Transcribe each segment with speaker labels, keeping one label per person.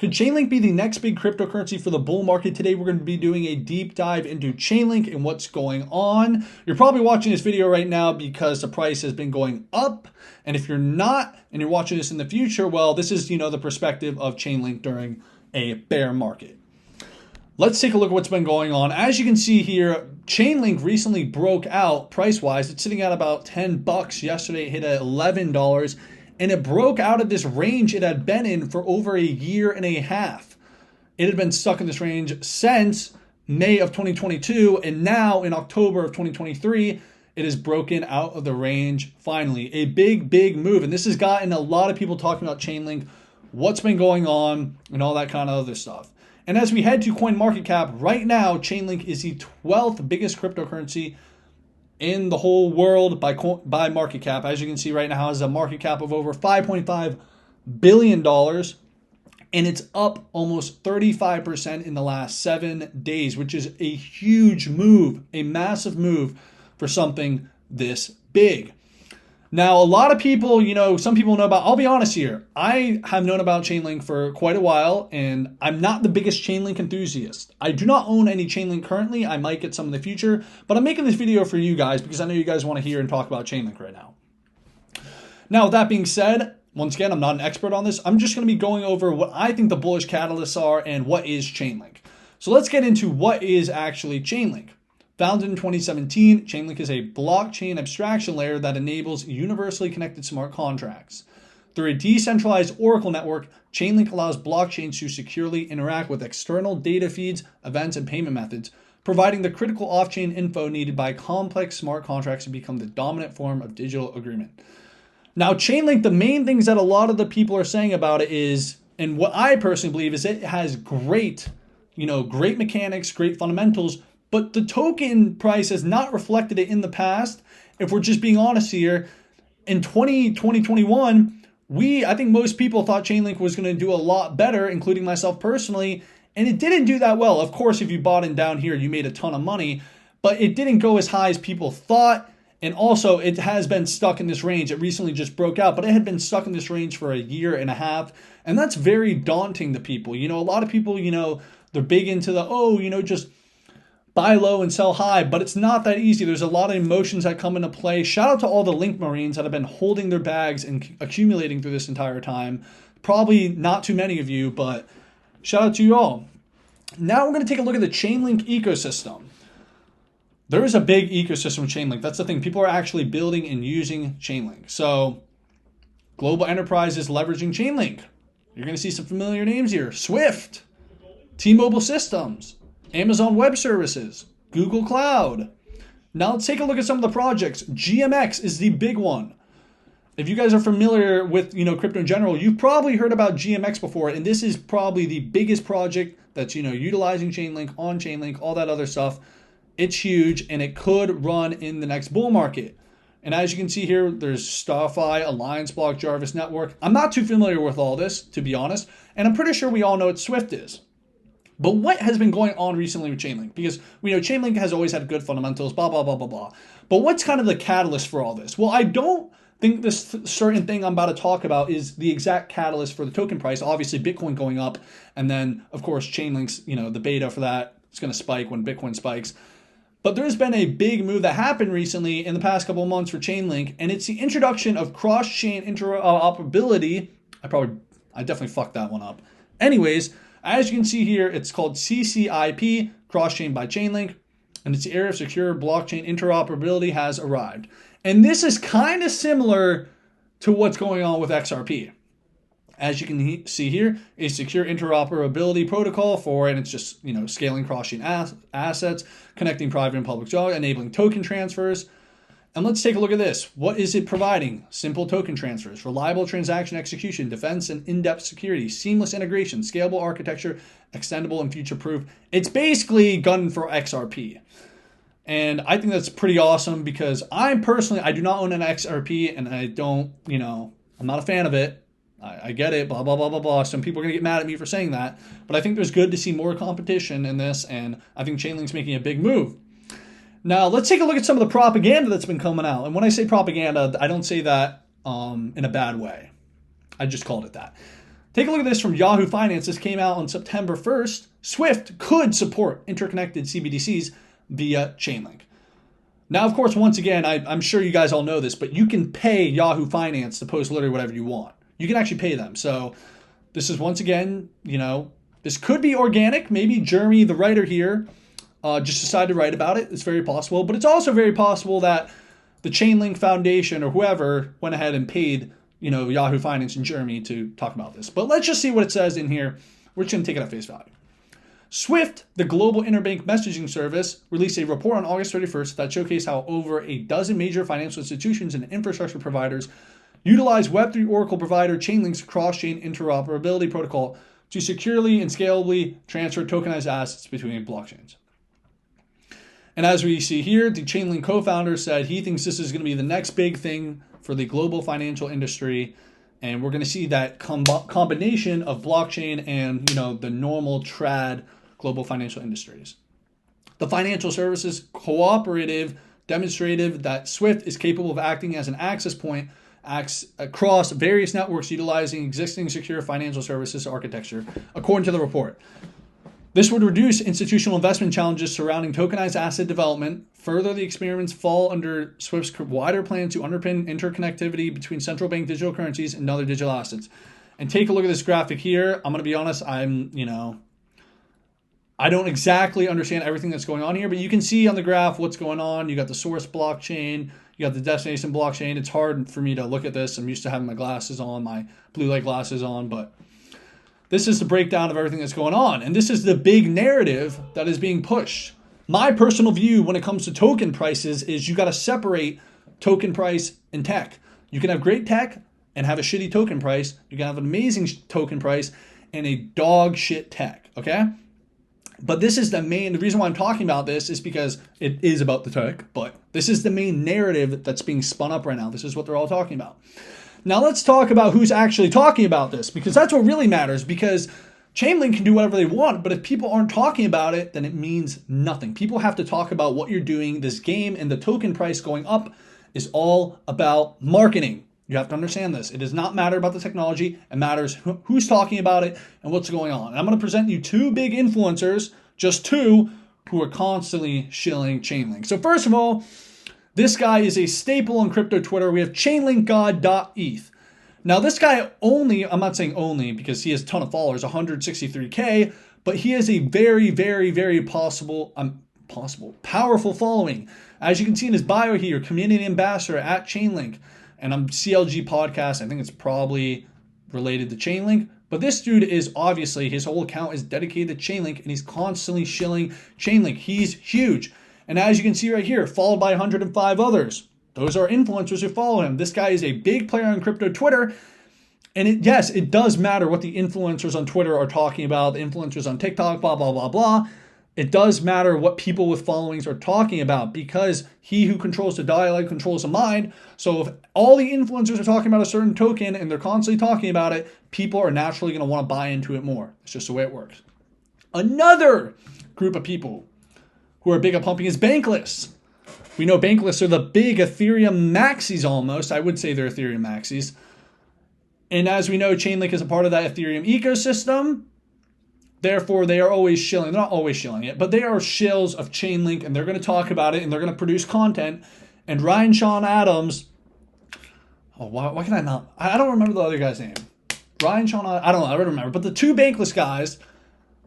Speaker 1: Could Chainlink be the next big cryptocurrency for the bull market? Today, we're going to be doing a deep dive into Chainlink and what's going on. You're probably watching this video right now because the price has been going up. And if you're not, and you're watching this in the future, well, this is, the perspective of Chainlink during a bear market. Let's take a look at what's been going on. As you can see here, Chainlink recently broke out price-wise. It's sitting at about $10. Yesterday, it hit at $11. And it broke out of this range it had been in for over a year and a half. It had been stuck in this range since May of 2022, and now in October of 2023, it has broken out of the range finally. A big, big move, and this has gotten a lot of people talking about Chainlink, what's been going on, and all that kind of other stuff. And as we head to CoinMarketCap, right now, Chainlink is the 12th biggest cryptocurrency in the whole world by market cap. As you can see right now, it has a market cap of over $5.5 billion, and it's up almost 35% in the last 7 days, which is a huge move, a massive move for something this big. Now, a lot of people, some people know about, I'll be honest here, I have known about Chainlink for quite a while, and I'm not the biggest Chainlink enthusiast. I do not own any Chainlink currently. I might get some in the future, but I'm making this video for you guys because I know you guys want to hear and talk about Chainlink right now. Now, with that being said, once again, I'm not an expert on this. I'm just going to be going over what I think the bullish catalysts are and what is Chainlink. So let's get into what is actually Chainlink. Founded in 2017, Chainlink is a blockchain abstraction layer that enables universally connected smart contracts. Through a decentralized Oracle network, Chainlink allows blockchains to securely interact with external data feeds, events, and payment methods, providing the critical off-chain info needed by complex smart contracts to become the dominant form of digital agreement. Now, Chainlink, the main things that a lot of the people are saying about it is, and what I personally believe is it has great mechanics, great fundamentals, but the token price has not reflected it in the past. If we're just being honest here, in 2021, I think most people thought Chainlink was going to do a lot better, including myself personally, and it didn't do that well. Of course, if you bought in down here, you made a ton of money, but it didn't go as high as people thought, and also it has been stuck in this range. It recently just broke out, but it had been stuck in this range for a year and a half, and that's very daunting to people. A lot of people, they're big into the, just buy low and sell high, but it's not that easy. There's a lot of emotions that come into play. Shout out to all the Link Marines that have been holding their bags and accumulating through this entire time. Probably not too many of you, but shout out to you all. Now we're going to take a look at the Chainlink ecosystem. There is a big ecosystem with Chainlink. That's the thing. People are actually building and using Chainlink. So global enterprises leveraging Chainlink. You're going to see some familiar names here. Swift, T-Mobile Systems, Amazon Web Services, Google Cloud. Now let's take a look at some of the projects. GMX is the big one. If you guys are familiar with crypto in general, you've probably heard about GMX before, and this is probably the biggest project that's utilizing Chainlink, on Chainlink, all that other stuff. It's huge, and it could run in the next bull market. And as you can see here, there's StarFi, Alliance Block, Jarvis Network. I'm not too familiar with all this, to be honest, and I'm pretty sure we all know what Swift is. But what has been going on recently with Chainlink? Because we know Chainlink has always had good fundamentals, blah, blah, blah, blah, blah. But what's kind of the catalyst for all this? Well, I don't think this certain thing I'm about to talk about is the exact catalyst for the token price. Obviously, Bitcoin going up, and then, of course, Chainlink's, the beta for that is going to spike when Bitcoin spikes. But there's been a big move that happened recently in the past couple of months for Chainlink, and it's the introduction of cross-chain interoperability. I definitely fucked that one up. Anyways, as you can see here, it's called CCIP, Cross-Chain by Chainlink, and it's the era of secure blockchain interoperability has arrived. And this is kind of similar to what's going on with XRP. As you can see here, a secure interoperability protocol and it's just, scaling cross-chain assets, connecting private and public jobs, enabling token transfers. And let's take a look at this. What is it providing? Simple token transfers, reliable transaction execution, defense and in-depth security, seamless integration, scalable architecture, extendable and future-proof. It's basically gun for XRP. And I think that's pretty awesome because I do not own an XRP and I don't, I'm not a fan of it. I get it, blah, blah, blah, blah, blah. Some people are going to get mad at me for saying that. But I think there's good to see more competition in this, and I think Chainlink's making a big move. Now, let's take a look at some of the propaganda that's been coming out. And when I say propaganda, I don't say that in a bad way. I just called it that. Take a look at this from Yahoo Finance. This came out on September 1st. SWIFT could support interconnected CBDCs via Chainlink. Now, of course, once again, I'm sure you guys all know this, but you can pay Yahoo Finance to post literally whatever you want. You can actually pay them. So this is, once again, this could be organic. Maybe Jeremy, the writer here, just decided to write about it. It's very possible. But it's also very possible that the Chainlink Foundation or whoever went ahead and paid, Yahoo Finance and Jeremy to talk about this. But let's just see what it says in here. We're just going to take it at face value. SWIFT, the global interbank messaging service, released a report on August 31st that showcased how over a dozen major financial institutions and infrastructure providers utilize Web3 Oracle provider Chainlink's cross-chain interoperability protocol to securely and scalably transfer tokenized assets between blockchains. And as we see here, the Chainlink co-founder said he thinks this is going to be the next big thing for the global financial industry. And we're going to see that combination of blockchain and, the normal trad global financial industries. The financial services cooperative demonstrated that SWIFT is capable of acting as an access point across various networks utilizing existing secure financial services architecture, according to the report. This would reduce institutional investment challenges surrounding tokenized asset development. Further, the experiments fall under SWIFT's wider plan to underpin interconnectivity between central bank digital currencies and other digital assets. And take a look at this graphic here. I'm going to be honest, I don't exactly understand everything that's going on here, but you can see on the graph what's going on. You got the source blockchain, you got the destination blockchain. It's hard for me to look at this. I'm used to having my glasses on, my blue light glasses on, but this is the breakdown of everything that's going on. And this is the big narrative that is being pushed. My personal view when it comes to token prices is you got to separate token price and tech. You can have great tech and have a shitty token price. You can have an amazing token price and a dog shit tech, okay? But this is the reason why I'm talking about this is because it is about the tech, but this is the main narrative that's being spun up right now. This is what they're all talking about. Now let's talk about who's actually talking about this, because that's what really matters, because Chainlink can do whatever they want, but if people aren't talking about it, then it means nothing. People have to talk about what you're doing. This game and the token price going up is all about marketing. You have to understand this. It does not matter about the technology. It matters who's talking about it and what's going on. And I'm going to present you two big influencers, just two, who are constantly shilling Chainlink. So first of all, this guy is a staple on crypto Twitter. We have chainlinkgod.eth. Now this guy I'm not saying only because he has a ton of followers, 163K, but he has a very, very, very powerful following. As you can see in his bio here, community ambassador at Chainlink. And I'm CLG podcast. I think it's probably related to Chainlink. But this dude is obviously, his whole account is dedicated to Chainlink and he's constantly shilling Chainlink. He's huge. And as you can see right here, followed by 105 others. Those are influencers who follow him. This guy is a big player on crypto Twitter. And it does matter what the influencers on Twitter are talking about, the influencers on TikTok, blah, blah, blah, blah. It does matter what people with followings are talking about, because he who controls the dialogue controls the mind. So if all the influencers are talking about a certain token and they're constantly talking about it, people are naturally going to want to buy into it more. It's just the way it works. Another group of people who are big at pumping is Bankless. We know Bankless are the big Ethereum maxis almost. I would say they're Ethereum maxis. And as we know, Chainlink is a part of that Ethereum ecosystem. Therefore, they are always shilling. They're not always shilling it, but they are shills of Chainlink, and they're going to talk about it, and they're going to produce content. And Ryan Sean Adams, why can I not? I don't remember the other guy's name. Ryan Sean, I don't know, I don't remember. But the two Bankless guys,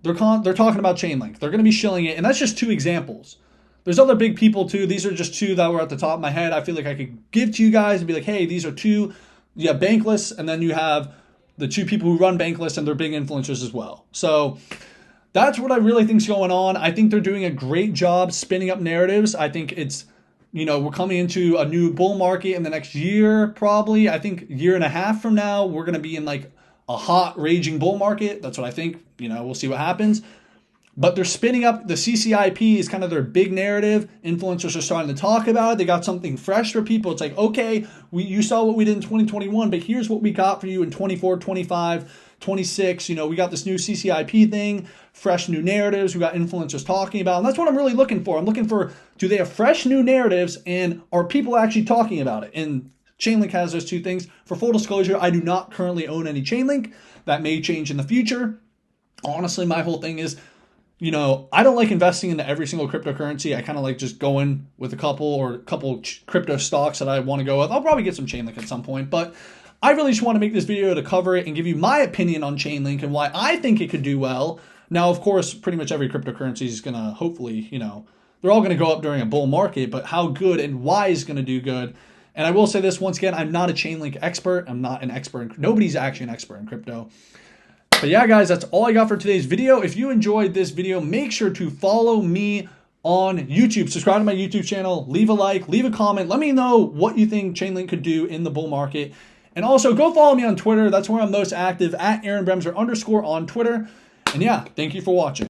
Speaker 1: they're talking about Chainlink. They're going to be shilling it, and that's just two examples. There's other big people too. These are just two that were at the top of my head. I feel like I could give to you guys and be like, hey, these are two. You have Bankless, and then you have the two people who run Bankless, and they're big influencers as well. So that's what I really think is going on. I think they're doing a great job spinning up narratives. I think it's, we're coming into a new bull market in the next year, probably. I think year and a half from now, we're going to be in like a hot, raging bull market. That's what I think. We'll see what happens. But they're spinning up the CCIP is kind of their big narrative. Influencers are starting to talk about it. They got something fresh for people. It's like, okay, you saw what we did in 2021, but here's what we got for you in 24, 25, 26. We got this new CCIP thing, fresh new narratives. We got influencers talking about, and that's what I'm really looking for. I'm looking for, do they have fresh new narratives, and are people actually talking about it? And Chainlink has those two things. For full disclosure, I do not currently own any Chainlink. That may change in the future. Honestly, my whole thing is, you know, I don't like investing into every single cryptocurrency. I kind of like just going with a couple crypto stocks that I want to go with. I'll probably get some Chainlink at some point, but I really just want to make this video to cover it and give you my opinion on Chainlink and why I think it could do well. Now, of course, pretty much every cryptocurrency is going to hopefully, you know, they're all going to go up during a bull market, but how good and why is going to do good. And I will say this once again, I'm not a Chainlink expert. I'm not an expert. Nobody's actually an expert in crypto. But yeah, guys, that's all I got for today's video. If you enjoyed this video, make sure to follow me on YouTube. Subscribe to my YouTube channel. Leave a like. Leave a comment. Let me know what you think Chainlink could do in the bull market. And also, go follow me on Twitter. That's where I'm most active, at AaronBremser_ on Twitter. And yeah, thank you for watching.